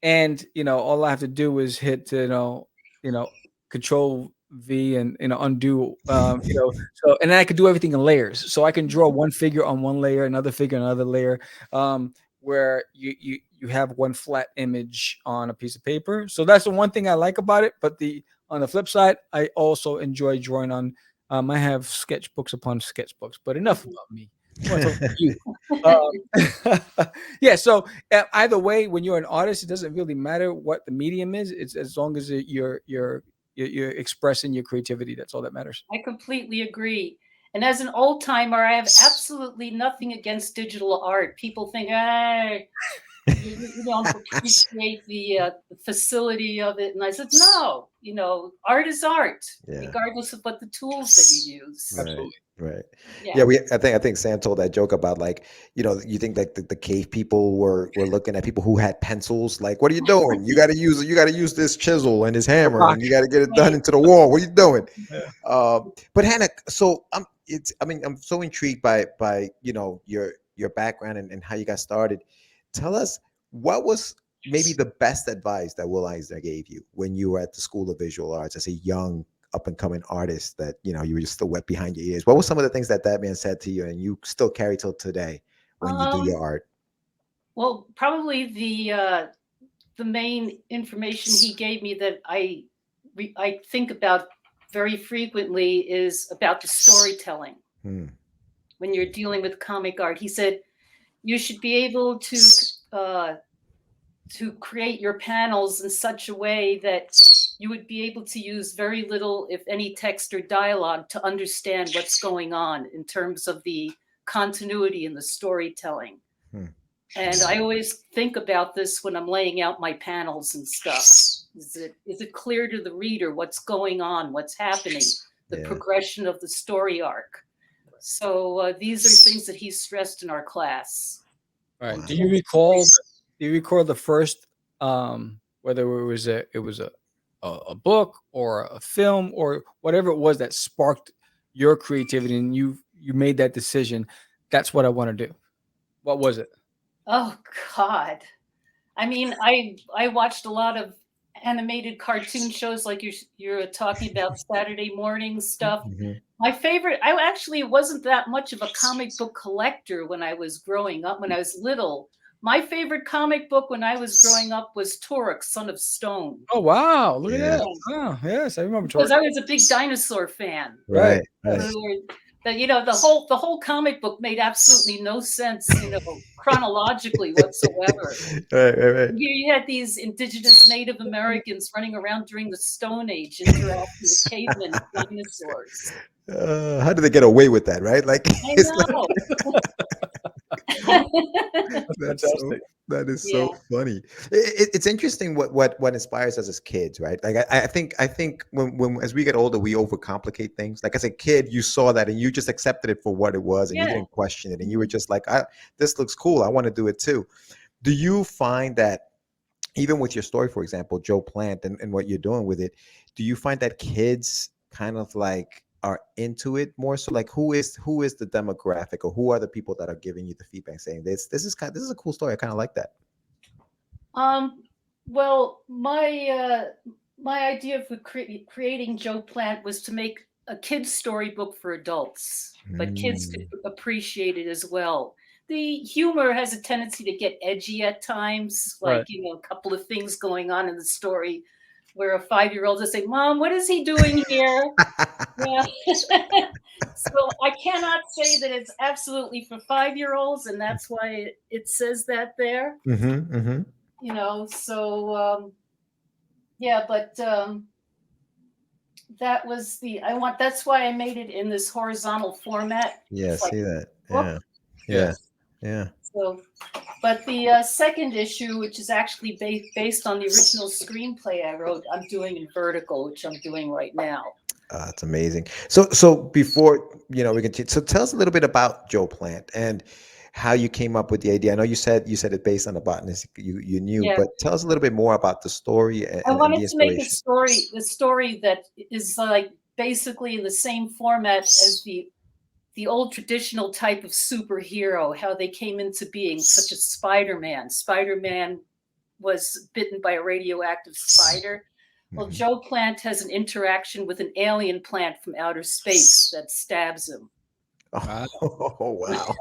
and all I have to do is hit Control V and undo. So and then I could do everything in layers. So I can draw one figure on one layer, another figure on another layer. Where you have one flat image on a piece of paper. So that's the one thing I like about it. But on the flip side, I also enjoy drawing on. I have sketchbooks upon sketchbooks. But enough about me. I want to talk about you. Yeah. So either way, when you're an artist, it doesn't really matter what the medium is. It's as long as you're expressing your creativity. That's all that matters. I completely agree. And as an old timer, I have absolutely nothing against digital art. People think, hey, you don't appreciate the facility of it. And I said, no, art is art, regardless of what the tools that you use. Right. Absolutely. Right. Yeah. I think Sam told that joke about you think like the cave people were looking at people who had pencils. Like, what are you doing? You got to use this chisel and this hammer, and you got to get it done into the wall. What are you doing? Yeah. But Hanna, so I'm so intrigued by your background and how you got started. Tell us, what was maybe the best advice that Will Eisner gave you when you were at the School of Visual Arts as a young up and coming artist that you were just still wet behind your ears? What were some of the things that man said to you and you still carry till today when you do your art? Well, probably the main information he gave me that I think about very frequently is about the storytelling. When you're dealing with comic art, he said you should be able to create your panels in such a way that you would be able to use very little, if any, text or dialogue to understand what's going on in terms of the continuity and the storytelling. And I always think about this when I'm laying out my panels and stuff. Is it clear to the reader what's going on, what's happening, the progression of the story arc? So these are things that he stressed in our class. Right. Wow. Do you recall the first whether it was a book or a film or whatever it was that sparked your creativity and you made that decision? That's what I want to do. What was it? Oh God. I mean, I watched a lot of animated cartoon shows like you're talking about Saturday morning stuff. My favorite, I actually wasn't that much of a comic book collector when I was growing up, when I was little. My favorite comic book when I was growing up was Turok, Son of Stone. Oh, wow. Look at that. Oh, yes, I remember Turok. Because I was a big dinosaur fan. Right. The whole comic book made absolutely no sense, chronologically whatsoever. Right. You had these indigenous Native Americans running around during the Stone Age interacting with cavemen and dinosaurs. How did they get away with that, right? Like, I know. That is so funny. It's interesting what inspires us as kids, right? Like I think when as we get older, we overcomplicate things. Like as a kid, you saw that and you just accepted it for what it was, and you didn't question it, and you were just like, "This looks cool. I want to do it too." Do you find that even with your story, for example, Joe Plant, and what you're doing with it, do you find that kids kind of like are into it more? So like who is the demographic, or who are the people that are giving you the feedback saying this is a cool story, I kind of like that? Well, my idea for creating Joe Plant was to make a kid's storybook for adults, but kids could appreciate it as well. The humor has a tendency to get edgy at times, like a couple of things going on in the story where a 5-year-old will say, "Mom, what is he doing here?" So I cannot say that it's absolutely for 5-year-olds, and that's why it says that there. But that was that's why I made it in this horizontal format. Yeah, like see that. Yeah. So, but the second issue, which is actually based on the original screenplay I wrote, I'm doing in vertical, which I'm doing right now. That's amazing. So before we continue, so tell us a little bit about Joe Plant and how you came up with the idea. I know you said it based on a botanist you knew, but tell us a little bit more about the story and I wanted the to make a story that is like basically in the same format as the old traditional type of superhero, how they came into being, such as Spider-Man. Spider-Man was bitten by a radioactive spider. Well, Joe Plant has an interaction with an alien plant from outer space that stabs him. Oh, wow.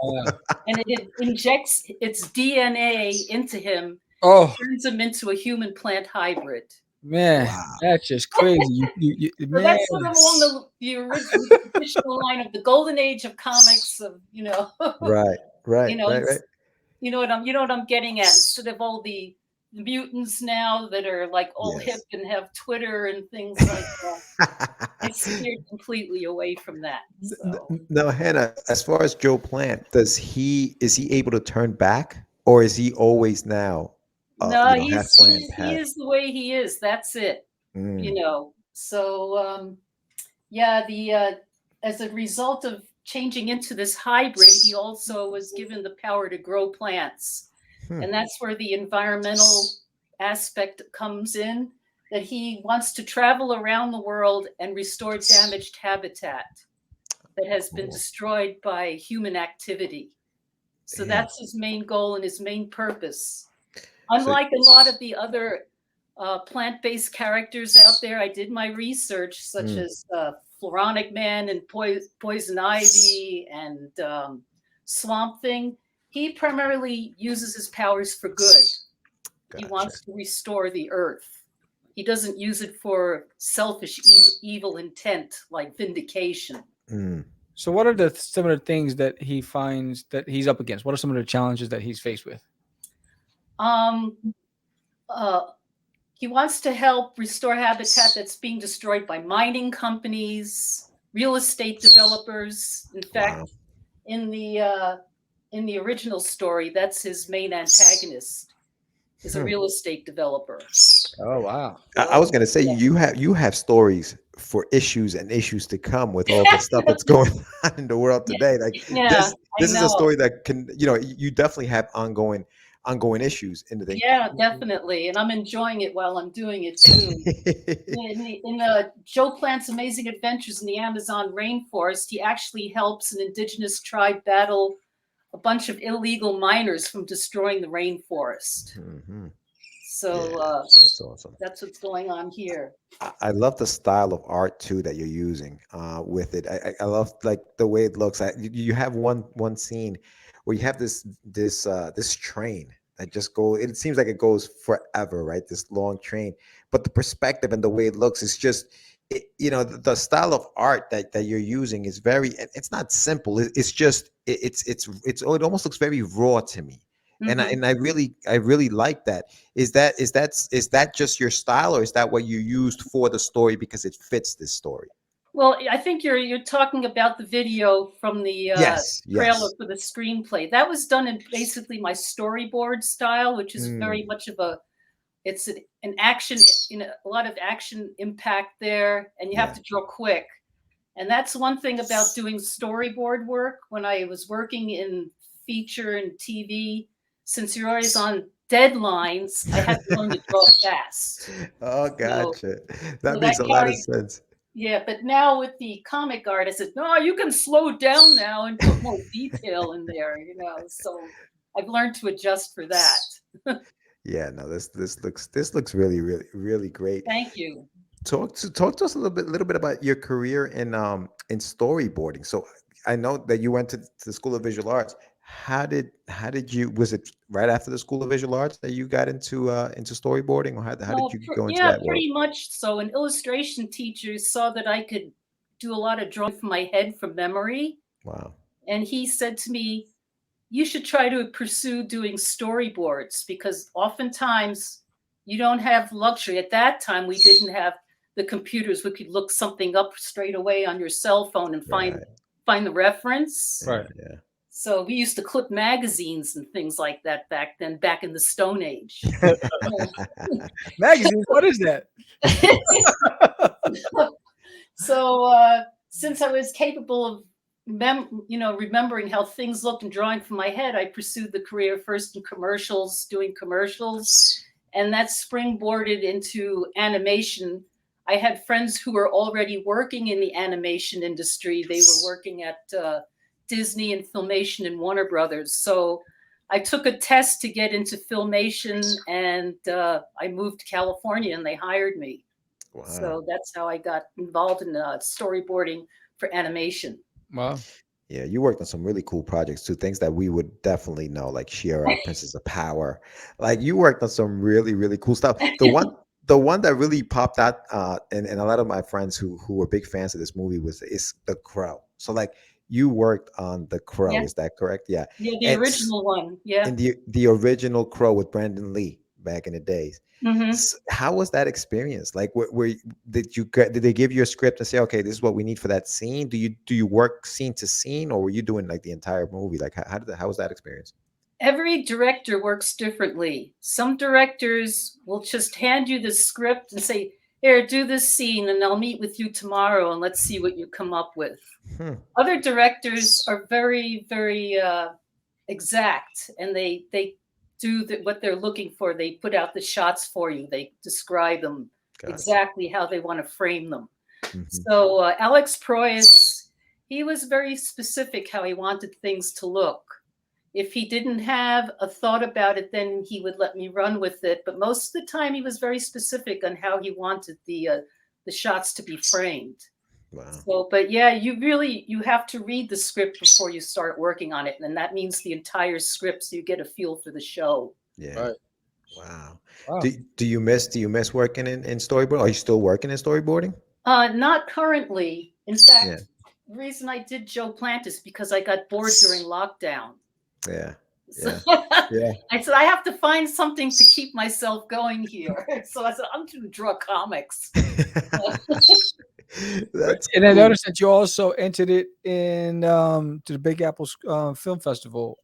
And it injects its DNA into him, Oh turns him into a human plant hybrid. man, that's just crazy. So Man, that's sort of along the original traditional line of the golden age of comics of, Right, right, you know, right, right. you know what I'm getting at. Instead of all the mutants now that are like all hip Yes. and have Twitter and things like that. I steered completely away from that. So. Now, Hannah, as far as Joe Plant, is he able to turn back, or is he always now, No, half plant, he half? is the way he is. That's it. Mm, So yeah, the as a result of changing into this hybrid, he also was given the power to grow plants. And that's where the environmental aspect comes in, that he wants to travel around the world and restore damaged habitat that has been destroyed by human activity. So that's his main goal and his main purpose. Unlike a lot of the other plant-based characters out there, I did my research, such as Floronic Man and Poison Ivy and Swamp Thing. He primarily uses his powers for good. He wants to restore the earth. He doesn't use it for selfish, evil intent like vindication. so what are some of the things that he finds that he's up against? What are some of the challenges that he's faced with? He wants to help restore habitat that's being destroyed by mining companies, real estate developers. In fact, in the original story, that's his main antagonist, is a real estate developer. Oh wow! I was gonna say you have stories for issues and issues to come with all the stuff that's going on in the world today. Like this is a story that can, you definitely have ongoing issues in the thing. Yeah, definitely, and I'm enjoying it while I'm doing it too. in Joe Plant's Amazing Adventures in the Amazon rainforest, he actually helps an indigenous tribe battle a bunch of illegal miners from destroying the rainforest. So that's awesome. That's what's going on here. I love the style of art too that you're using with it. I love like the way it looks. You have one scene where you have this train that just goes. It seems like it goes forever, right? This long train, but the perspective and the way it looks is just. The style of art that you're using is it's not simple. It's just it almost looks very raw to me. And I really like that. Is that just your style, or is that what you used for the story because it fits this story? Well, I think you're talking about the video from the trailer for the screenplay. That was done in basically my storyboard style, which is very much of it's an action, a lot of action impact there, and you have to draw quick. And that's one thing about doing storyboard work. When I was working in feature and TV, since you're always on deadlines, I had to learn to draw fast. Oh, gotcha. That makes a lot of sense. Yeah, but now with the comic art, I said, no, you can slow down now and put more detail in there, So I've learned to adjust for that. Yeah, no, this looks really, really, really great. Thank you. Talk to us a little bit about your career in storyboarding. So I know that you went to the School of Visual Arts. How did you? Was it right after the School of Visual Arts that you got into storyboarding, or how did you go into that world? Pretty much. So an illustration teacher saw that I could do a lot of drawing from my head from memory. Wow! And he said to me, you should try to pursue doing storyboards, because oftentimes you don't have luxury. At that time, we didn't have the computers. We could look something up straight away on your cell phone and find the reference. Right. Yeah. So we used to clip magazines and things like that back in the Stone Age. Magazines? What is that? So since I was capable of remembering how things looked and drawing from my head, I pursued the career first in commercials, doing commercials, and that springboarded into animation. I had friends who were already working in the animation industry. They were working at Disney and Filmation and Warner Brothers. So I took a test to get into filmation, and I moved to California, and they hired me. Wow. So that's how I got involved in storyboarding for animation. Wow. Yeah, you worked on some really cool projects too, things that we would definitely know, like Shira, Princess of Power. Like you worked on some really, really cool stuff. The one that really popped out, and a lot of my friends who were big fans of this movie is The Crow. So like you worked on The Crow, Yeah. is that correct? Yeah. Yeah, the And original one. Yeah. in the original Crow with Brandon Lee back in the days. Hmm. How was that experience? Like, did they give you a script and say, okay, this is what we need for that scene? Do you work scene to scene, or were you doing like the entire movie? Like, how was that experience? Every director works differently. Some directors will just hand you the script and say, here, do this scene, and I'll meet with you tomorrow, and let's see what you come up with. Hmm. Other directors are very, very exact, and they do what they're looking for. They put out the shots for you. They describe them Got it. exactly how they want to frame them. Mhm. So Alex Proyas, he was very specific how he wanted things to look. If he didn't have a thought about it, then he would let me run with it. But most of the time, he was very specific on how he wanted the shots to be framed. Wow. So, but yeah, you have to read the script before you start working on it, and that means the entire script, so you get a feel for the show. Yeah. Right. Wow. Wow. Do you miss working in storyboard? Are you still working in storyboarding? Not currently. In fact, Yeah. the reason I did Joe Plant is because I got bored during lockdown. Yeah. So Yeah. I said, I have to find something to keep myself going here. So I said, I'm going to draw comics. That's And I cool. noticed that you also entered it in to the Big Apple Film Festival.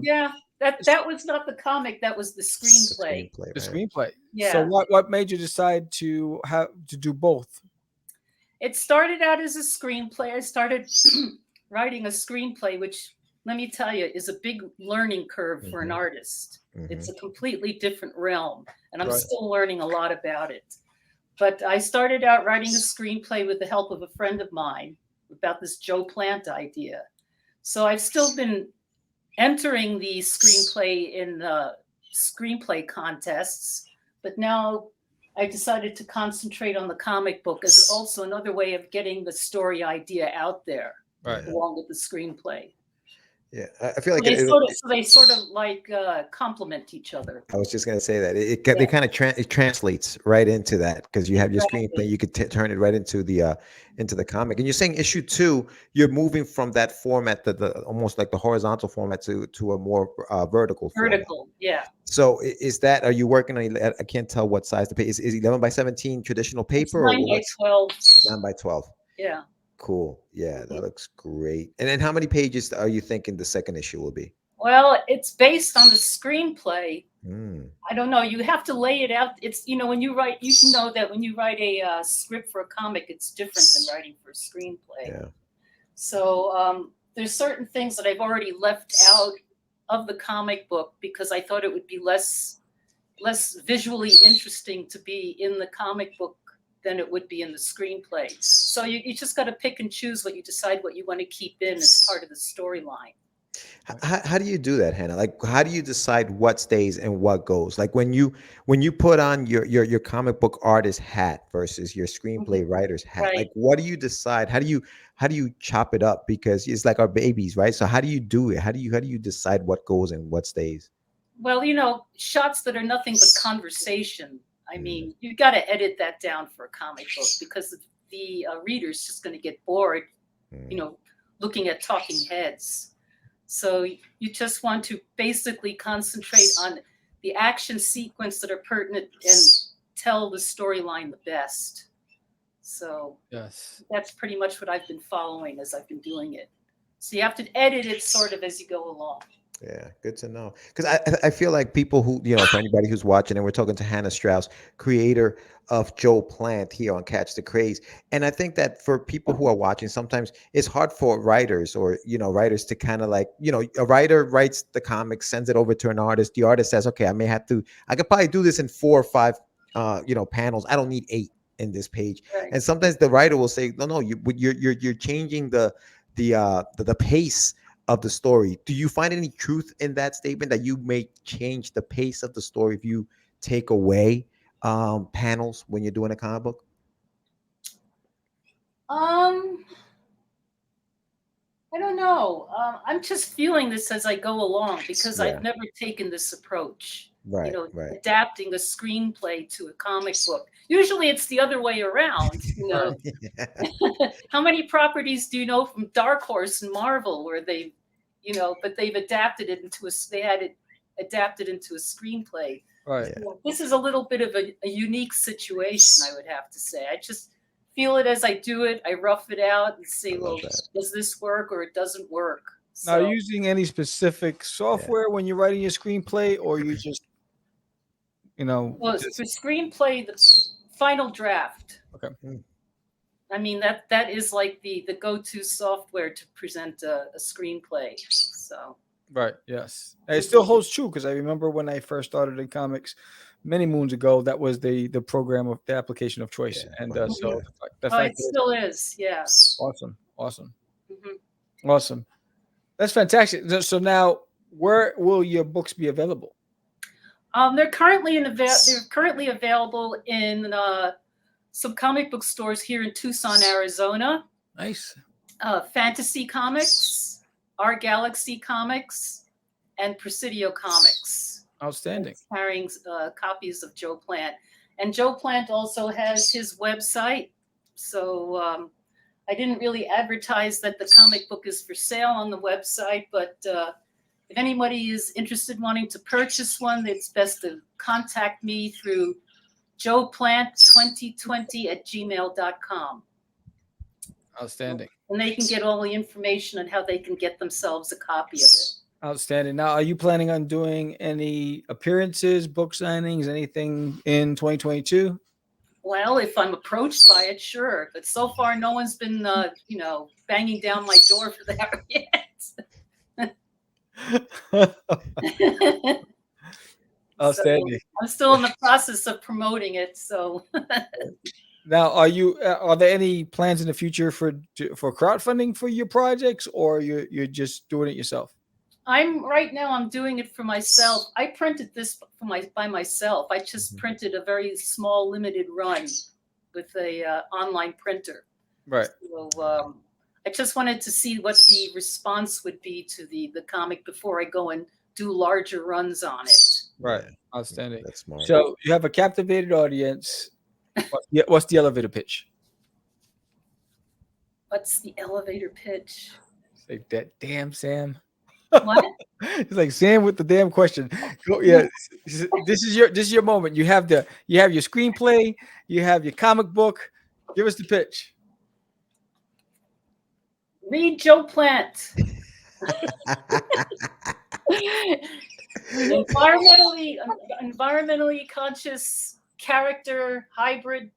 Yeah, that was not the comic. That was the The screenplay. screenplay, The right? screenplay. Yeah. So what made you decide to do both? It started out as a screenplay. I started writing a screenplay, which, let me tell you, is a big learning curve for an Mhm. artist. Mhm. It's a completely different realm, and I'm Right. still learning a lot about it. But I started out writing a screenplay with the help of a friend of mine about this Joe Plant idea. So I've still been entering the screenplay in screenplay contests, but now I decided to concentrate on the comic book as also another way of getting the story idea out there, Right. Yeah. along with the screenplay. Yeah. I feel like So they sort of like complement each other. I was just gonna say that it Yeah. kind of it translates right into that, because you have your Exactly. screenplay, you could turn it right into the comic. And you're saying issue 2, you're moving from that format, the almost like the horizontal format, to a more vertical format. Vertical, yeah. So are you working on? I can't tell what size the page is. 11 by 17 traditional It's paper, or 9 by what's 12. 9 by 12? Yeah. Cool. Yeah, Mhm. that looks great. And then how many pages are you thinking the second issue will be? Well, it's based on the screenplay. Mm, I don't know. You have to lay it out. It's, when you write, you know that when you write a script for a comic, it's different than writing for a screenplay. yeah. So there's certain things that I've already left out of the comic book because I thought it would be less visually interesting to be in the comic book than it would be in the screenplay. So you just got to pick and choose what you decide what you want to keep in as part of the storyline. How do you do that, Hannah? Like, how do you decide what stays and what goes? Like when you put on your comic book artist hat versus your screenplay writer's hat, Right. like what do you decide? How do you chop it up? Because it's like our babies, right? So how do you do it? How do you decide what goes and what stays? Well, shots that are nothing but conversation. I Mm. mean, you got to edit that down for a comic book because the reader's just going to get bored, Mm. looking at talking heads. So you just want to basically concentrate on the action sequence that are pertinent and tell the storyline the best. So Yes. that's pretty much what I've been following as I've been doing it. So you have to edit it sort of as you go along. Yeah, good to know. Because I feel like people who, for anybody who's watching, and we're talking to Hanna Strauss, creator of Joe Plant here on Catch the Craze. And I think that for people who are watching, sometimes it's hard for writers or, writers to kind of like, a writer writes the comic, sends it over to an artist. The artist says, okay, I could probably do this in 4 or 5, panels. I don't need 8 in this page. Right. And sometimes the writer will say, no, you're changing the pace of the story. Do you find any truth in that statement that you may change the pace of the story if you take away panels when you're doing a comic book? Um, I don't know. I'm just feeling this as I go along because Yeah. I've never taken this approach. Right, right. Adapting a screenplay to a comic book. Usually it's the other way around. How many properties do you know from Dark Horse and Marvel where they, but they've adapted it into adapted into a screenplay. Right. Yeah. This is a little bit of a unique situation, I would have to say. I just feel it as I do it. I rough it out and say, well, does this work or it doesn't work? Now, are you using any specific software when you're writing your screenplay, or you just, Well, for screenplay, the Final Draft. Okay. I mean, that is like the go-to software to present a screenplay. So. Right. Yes. And it still holds true because I remember when I first started in comics many moons ago, that was the program of the application of choice. Yeah, and right. so the it fact still is. Yeah. Awesome. Mm-hmm. Awesome. That's fantastic. So now, where will your books be available? They're currently available in some comic book stores here in Tucson, Arizona. Nice. Fantasy Comics, Our Galaxy Comics, and Presidio Comics. Outstanding. It's carrying copies of Joe Plant. And Joe Plant also has his website. So I didn't really advertise that the comic book is for sale on the website, but if anybody is interested in wanting to purchase one, it's best to contact me through joeplant2020@gmail.com. Outstanding. And they can get all the information on how they can get themselves a copy of it. Outstanding. Now, are you planning on doing any appearances, book signings, anything in 2022? Well, if I'm approached by it, sure. But so far, no one's been, banging down my door for that yet. Outstanding. So I'm still in the process of promoting it. So now, are there any plans in the future for crowdfunding for your projects, or you're just doing it yourself? Right now I'm doing it for myself. I printed this by myself. I just printed a very small limited run with a online printer. Right. So I just wanted to see what the response would be to the comic before I go and do larger runs on it. Right. Outstanding. That's smart. So you have a captivated audience. What's the elevator pitch? What's the elevator pitch? It's like that damn Sam. What? It's like Sam with the damn question. Yeah, this is your moment. You have your screenplay, you have your comic book. Give us the pitch. Read Joe Plant. Environmentally conscious character hybrid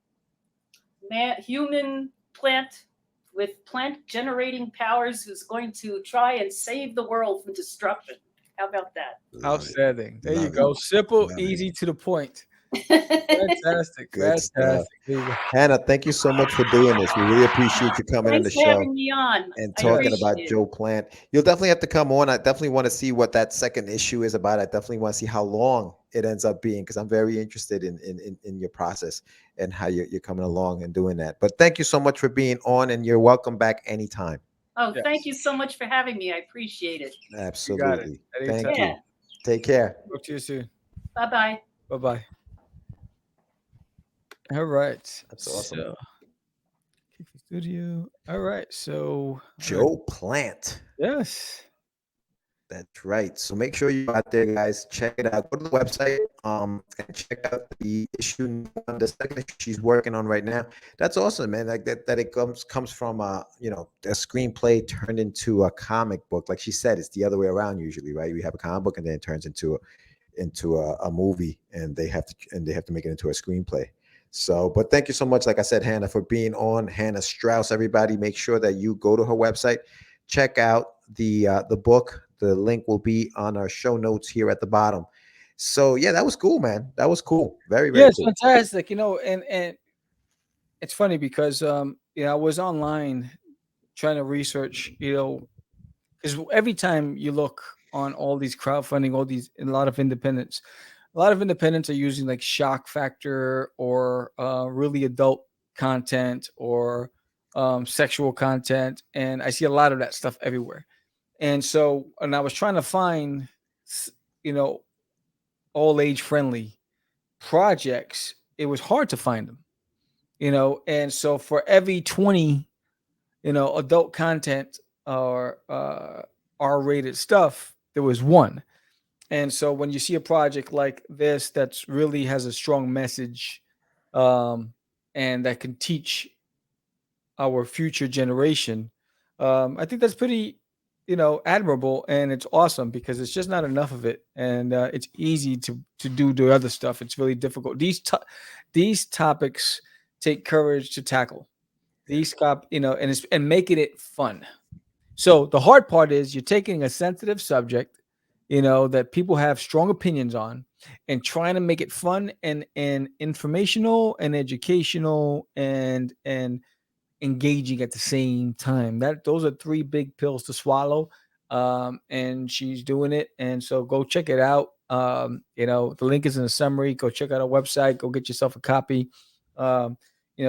human plant with plant generating powers who's going to try and save the world from destruction. How about that? Outstanding. There you go. Simple, easy, to the point. Fantastic. Fantastic. Hanna, thank you so much for doing this. We really appreciate you coming on the show having me on and talking about Joe Plant. You'll definitely have to come on. I definitely want to see what that second issue is about. I definitely want to see how long it ends up being, because I'm very interested in your process and how you're coming along and doing that. But thank you so much for being on, and you're welcome back anytime. Oh, yes. Thank you so much for having me. I appreciate it. Absolutely. Thank you. Take care. Talk to you soon. Bye-bye. Bye-bye. All right. That's awesome. So, studio. All right. So Joe Plant. Yes. That's right. So make sure you're out there, guys. Check it out. Go to the website and check out the issue, the second issue she's working on right now. That's awesome, man. Like that it comes from a screenplay turned into a comic book. Like she said, it's the other way around usually, right? We have a comic book and then it turns into a movie, and they have to make it into a screenplay. So, but thank you so much, like I said, Hanna, for being on. Hanna Strauss. Everybody, make sure that you go to her website, check out the book. The link will be on our show notes here at the bottom. So yeah, that was cool, man. That was cool. Very, very cool. Fantastic. And it's funny because I was online trying to research, because every time you look on all these crowdfunding, a lot of independents, are using like shock factor or really adult content or sexual content, and I see a lot of that stuff everywhere. And so, and I was trying to find, you know, all age friendly projects. It was hard to find them, and so for every 20, adult content or R-rated stuff, there was one. And so when you see a project like this that's really has a strong message, and that can teach our future generation, I think that's pretty, admirable, and it's awesome because it's just not enough of it, and it's easy to do the other stuff. It's really difficult. These topics take courage to tackle. And making it fun. So the hard part is you're taking a sensitive subject, that people have strong opinions on, and trying to make it fun and informational and educational and engaging at the same time. Those are three big pills to swallow. And she's doing it. And so go check it out. The link is in the summary. Go check out our website. Go get yourself a copy.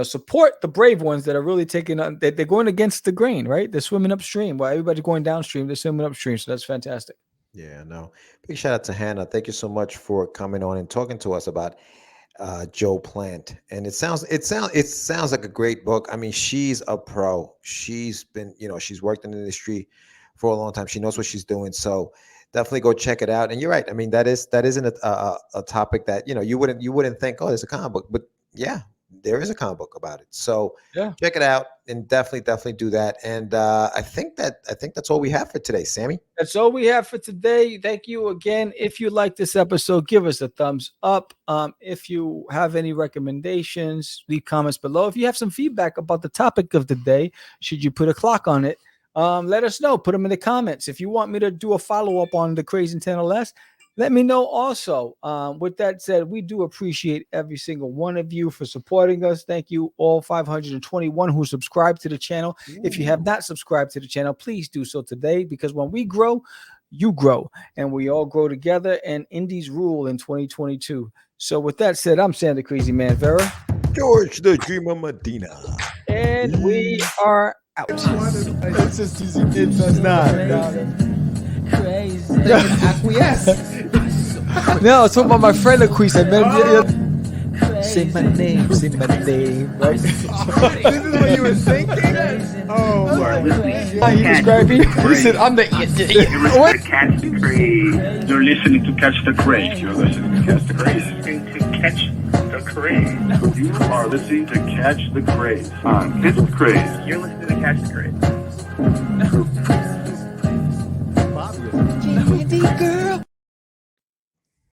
Support the brave ones that are really taking on. They're going against the grain, right? They're swimming upstream. While everybody's going downstream, they're swimming upstream. So that's fantastic. Yeah, no. Big shout out to Hannah. Thank you so much for coming on and talking to us about Joe Plant. And it sounds like a great book. I mean, she's a pro. She's been, she's worked in the industry for a long time. She knows what she's doing. So definitely go check it out. And you're right. I mean, that isn't a topic that, you wouldn't think, oh, there's a comic book, but yeah, there is a comic book about it. So yeah, check it out and definitely do that. And I think that's all we have for today, Sammy. That's all we have for today. Thank you again. If you like this episode, give us a thumbs up. If you have any recommendations, leave comments below. If you have some feedback about the topic of the day, should you put a clock on it? Let us know. Put them in the comments. If you want me to do a follow-up on the Crazy 10 or Less, let me know also. With that said, we do appreciate every single one of you for supporting us. Thank you all 521 who subscribed to the channel. If you have not subscribed to the channel, please do so today, because when we grow, you grow, and we all grow together, and indies rule in 2022. So with that said, I'm Sam the Crazy Man Vera. George the Dreamer Medina. And we are out. It's just easy. It's not. Crazy. Acquiesce. No, I was talking about my friend Acquiesce. Say my name, right? This is what you were thinking? Oh, my. He described me. He said, I'm the What? Catch the Craze. You're listening to Catch the Craze. You're listening to Catch the Craze. To Catch the Craze. You are listening to Catch the Craze. Catch the Craze. You're listening to Catch the Craze. Candy girl.